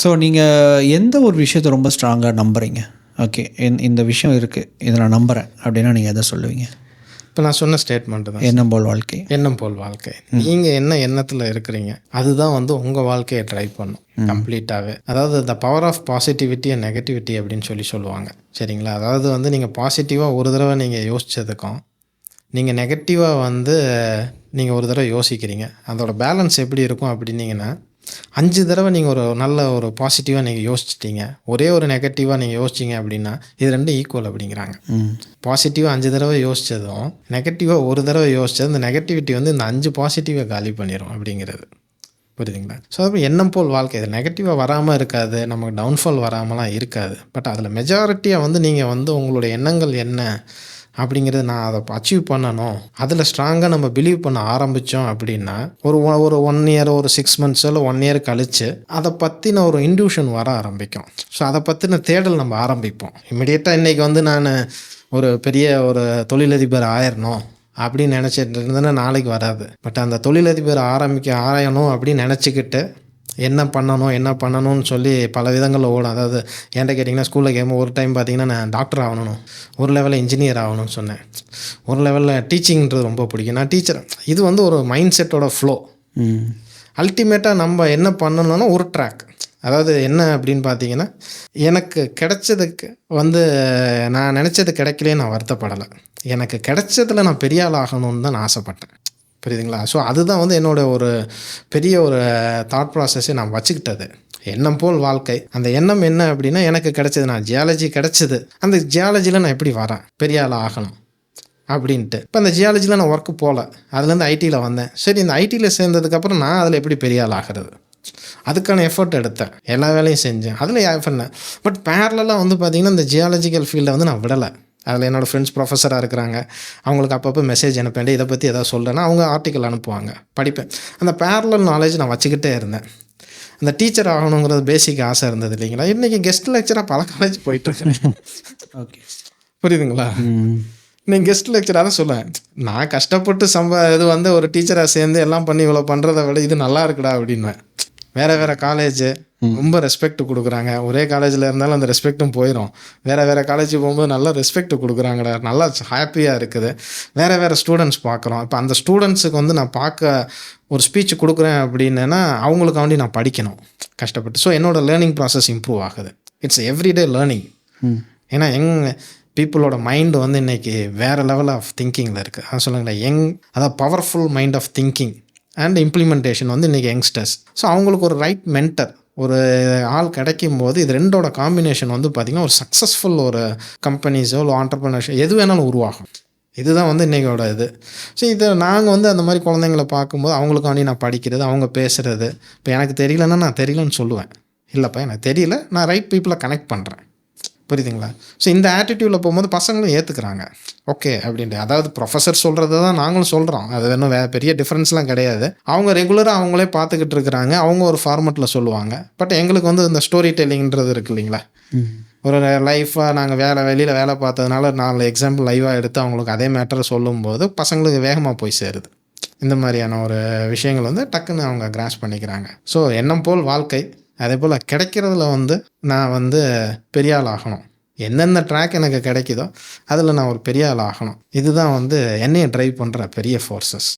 So நீங்கள் எந்த ஒரு விஷயத்தை ரொம்ப ஸ்ட்ராங்காக நம்புகிறீங்க? ஓகே, இந்த விஷயம் இருக்குது, இதை நான் நம்புகிறேன் அப்படின்னா நீங்கள் எதை சொல்லுவீங்க? இப்போ நான் சொன்ன ஸ்டேட்மெண்ட்டு தான், எண்ணம் போல் வாழ்க்கை. எண்ணம் போல் வாழ்க்கை. நீங்கள் என்ன எண்ணத்தில் இருக்கிறீங்க அதுதான் வந்து உங்கள் வாழ்க்கையை ட்ரைவ் பண்ணும் கம்ப்ளீட்டாகவே. அதாவது the power of positivity and negativity அப்படின்னு சொல்லுவாங்க. சரிங்களா? அதாவது வந்து நீங்கள் பாசிட்டிவாக ஒரு தடவை நீங்கள் யோசித்ததுக்கும் நீங்கள் நெகட்டிவாக வந்து நீங்கள் ஒரு தடவை யோசிக்கிறீங்க, அதோட பேலன்ஸ் எப்படி இருக்கும் அப்படின்னீங்கன்னா, 5 தடவை நீங்கள் ஒரு நல்ல ஒரு பாசிட்டிவாக நீங்கள் யோசிச்சிட்டிங்க, ஒரே ஒரு நெகட்டிவாக நீங்கள் யோசிச்சிங்க அப்படின்னா இது ரெண்டும் ஈக்குவல் அப்படிங்கிறாங்க. பாசிட்டிவாக 5 தடவை யோசித்ததும் நெகட்டிவாக ஒரு தடவை யோசித்தது, இந்த நெகட்டிவிட்டி வந்து இந்த 5 பாசிட்டிவை காலி பண்ணிடும் அப்படிங்கிறது. புரியுதுங்களா? ஸோ அப்போ எண்ணம் போல் வாழ்க்கை. இது நெகட்டிவாக வராமல் இருக்காது, நமக்கு டவுன்ஃபால் வராமலாம் இருக்காது. பட் அதில் மெஜாரிட்டியாக வந்து நீங்கள் வந்து உங்களுடைய எண்ணங்கள் என்ன அப்படிங்கிறது, நான் அதை அச்சீவ் பண்ணணும், அதில் ஸ்ட்ராங்காக நம்ம பிலீவ் பண்ண ஆரம்பித்தோம் அப்படின்னா ஒரு 1 இயர், ஒரு 6 months இல்லை 1 year கழித்து அதை பற்றின ஒரு இன்ட்யூஷன் வர ஆரம்பிக்கும். ஸோ அதை பற்றின தேடல் நம்ம ஆரம்பிப்போம். இமிடியேட்டாக இன்றைக்கி வந்து நான் ஒரு பெரிய ஒரு தொழிலதிபர் ஆயிடணும் அப்படின்னு நினச்சிட்டு இருந்தேன்னா நாளைக்கு வராது. பட் அந்த தொழிலதிபர் ஆராயணும் அப்படின்னு நினச்சிக்கிட்டு என்ன பண்ணணும்னு சொல்லி பல விதங்களில் ஓடும். அதாவது என்கிட்ட கேட்டிங்கன்னா, ஸ்கூலில் கேட்கும் ஒரு டைம் பார்த்தீங்கன்னா நான் டாக்டர் ஆகணும், ஒரு லெவலில் இன்ஜினியர் ஆகணும்னு சொன்னேன், ஒரு லெவலில் டீச்சிங்கிறது ரொம்ப பிடிக்கும், நான் டீச்சர். இது வந்து ஒரு மைண்ட் செட்டோட ஃப்ளோ. அல்டிமேட்டாக நம்ம என்ன பண்ணணும்னா ஒரு ட்ராக். அதாவது என்ன அப்படின்னு பார்த்தீங்கன்னா, எனக்கு கிடைச்சதுக்கு வந்து நான் நினச்சது கிடைக்கலையே நான் வருத்தப்படலை, எனக்கு கிடைச்சதில் நான் பெரிய ஆள் ஆகணும்னு தான் நான் ஆசைப்பட்டேன். புரியுதுங்களா? ஸோ அதுதான் வந்து என்னோடய ஒரு பெரிய ஒரு தாட் ப்ராசஸை நான் வச்சுக்கிட்டது. எண்ணம் போல் வாழ்க்கை. அந்த எண்ணம் என்ன அப்படின்னா, எனக்கு கிடைச்சது, நான் ஜியாலஜி கிடைச்சது, அந்த ஜியாலஜியில் நான் எப்படி வரேன், பெரிய ஆள் ஆகணும் அப்படின்ட்டு. இப்போ அந்த ஜியாலஜியில் நான் ஒர்க்கு போகல, அதுலேருந்து ஐடியில் வந்தேன். சரி, இந்த ஐடியில் சேர்ந்ததுக்கப்புறம் நான் அதில் எப்படி பெரிய ஆள் ஆகிறது, அதுக்கான எஃபர்ட் எடுத்தேன், எல்லா வேலையும் செஞ்சேன், அதில் பண்ணேன். பட் பேரலாக வந்து பார்த்திங்கன்னா இந்த ஜியாலஜிக்கல் ஃபீல்டை வந்து நான் விடலை. அதில் என்னோடய ஃப்ரெண்ட்ஸ் ப்ரொஃபஸராக இருக்கிறாங்க, அவங்களுக்கு அப்பப்போ மெசேஜ் அனுப்பேன், இதை பற்றி எதாவது சொல்கிறேன்னா அவங்க ஆர்டிக்கல் அனுப்புவாங்க, படிப்பேன். அந்த பேரலல் நாலேஜ் நான் வச்சுக்கிட்டே இருந்தேன். அந்த டீச்சர் ஆகணுங்கிறது பேசிக் ஆசை இருந்தது இல்லைங்களா. இன்றைக்கி கெஸ்ட் லெக்சராக பல காலேஜ் போயிட்டுருக்கேன். ஓகே, புரியுதுங்களா? நீங்கள் கெஸ்ட் லெக்சராக தான் சொல்லுவேன், நான் கஷ்டப்பட்டு இது வந்து ஒரு டீச்சராக சேர்ந்து எல்லாம் பண்ணி இவ்வளோ பண்ணுறதை விட இது நல்லா இருக்குடா அப்படின்வேன். வேறு காலேஜு ரொம்ப ரெஸ்பெக்ட் கொடுக்குறாங்க, ஒரே காலேஜில் இருந்தாலும் அந்த ரெஸ்பெக்ட்டும் போயிடும். வேறு காலேஜுக்கு போகும்போது நல்லா ரெஸ்பெக்ட் கொடுக்குறாங்கடா, நல்லா ஹாப்பியாக இருக்குது. வேறு ஸ்டூடெண்ட்ஸ் பார்க்குறோம். இப்போ அந்த ஸ்டூடெண்ட்ஸுக்கு வந்து நான் ஒரு ஸ்பீச் கொடுக்குறேன் அப்படின்னா அவங்களுக்காண்டி நான் படிக்கணும் கஷ்டப்பட்டு. ஸோ என்னோடய லேர்னிங் ப்ராசஸ் இம்ப்ரூவ் ஆகுது. It's everyday learning. ஏன்னா பீப்புளோட மைண்டு வந்து இன்றைக்கி வேறு லெவல் ஆஃப் திங்கிங்கில் இருக்குது. அதான் சொல்லுங்களேன், அதாவது powerful mind of thinking and implementation வந்து இன்றைக்கி யங்ஸ்டர்ஸ். ஸோ அவங்களுக்கு ஒரு ரைட் மென்டர், ஒரு ஆள் கிடைக்கும் போது இது ரெண்டோட காம்பினேஷன் வந்து பார்த்திங்கன்னா ஒரு சக்ஸஸ்ஃபுல் ஒரு கம்பெனிஸோ இல்லை ஆண்டர்ப்ரனர்ஷிப் எது வேணாலும் உருவாகும். இதுதான் வந்து இன்றைக்கோட இது. ஸோ இதை நாங்கள் வந்து அந்த மாதிரி குழந்தைங்கள பார்க்கும்போது அவங்களுக்காண்டி நான் படிக்கிறது, அவங்க பேசுகிறது. இப்போ எனக்கு தெரியலன்னா நான் தெரியலன்னு சொல்லுவேன், இல்லைப்பா எனக்கு தெரியல, நான் ரைட் பீப்புளை கனெக்ட் பண்ணுறேன். புரியுதுங்களா? ஸோ இந்த ஆட்டிடியூடில் போகும்போது பசங்களும் ஏற்றுக்கிறாங்க, ஓகே அப்படின்ட்டு. அதாவது ப்ரொஃபஸர் சொல்கிறது தான் நாங்களும் சொல்கிறோம், அது இன்னும் பெரிய டிஃப்ரென்ஸ்லாம் கிடையாது. அவங்க ரெகுலராக அவங்களே பார்த்துக்கிட்டு இருக்கிறாங்க, அவங்க ஒரு ஃபார்மெட்டில் சொல்லுவாங்க. பட் எங்களுக்கு வந்து இந்த ஸ்டோரி டெல்லிங்கிறது இருக்குது இல்லைங்களா. ஒரு லைஃபாக நாங்கள் வெளியில் வேலை பார்த்ததுனால 4 எக்ஸாம்பிள் லைவாக எடுத்து அவங்களுக்கு அதே மேட்டரை சொல்லும்போது பசங்களுக்கு வேகமாக போய் சேருது. இந்த மாதிரியான ஒரு விஷயங்கள் வந்து டக்குன்னு அவங்க கிராஸ் பண்ணிக்கிறாங்க. ஸோ எண்ணம் போல் வாழ்க்கை. அதே போல் கிடைக்கிறதுல வந்து நான் வந்து பெரிய ஆள் ஆகணும், எந்தெந்த ட்ராக் எனக்கு கிடைக்குதோ அதில் நான் ஒரு பெரிய ஆள் ஆகணும். இதுதான் வந்து என்னையை ட்ரைவ் பண்ணுற பெரிய ஃபோர்ஸஸ்.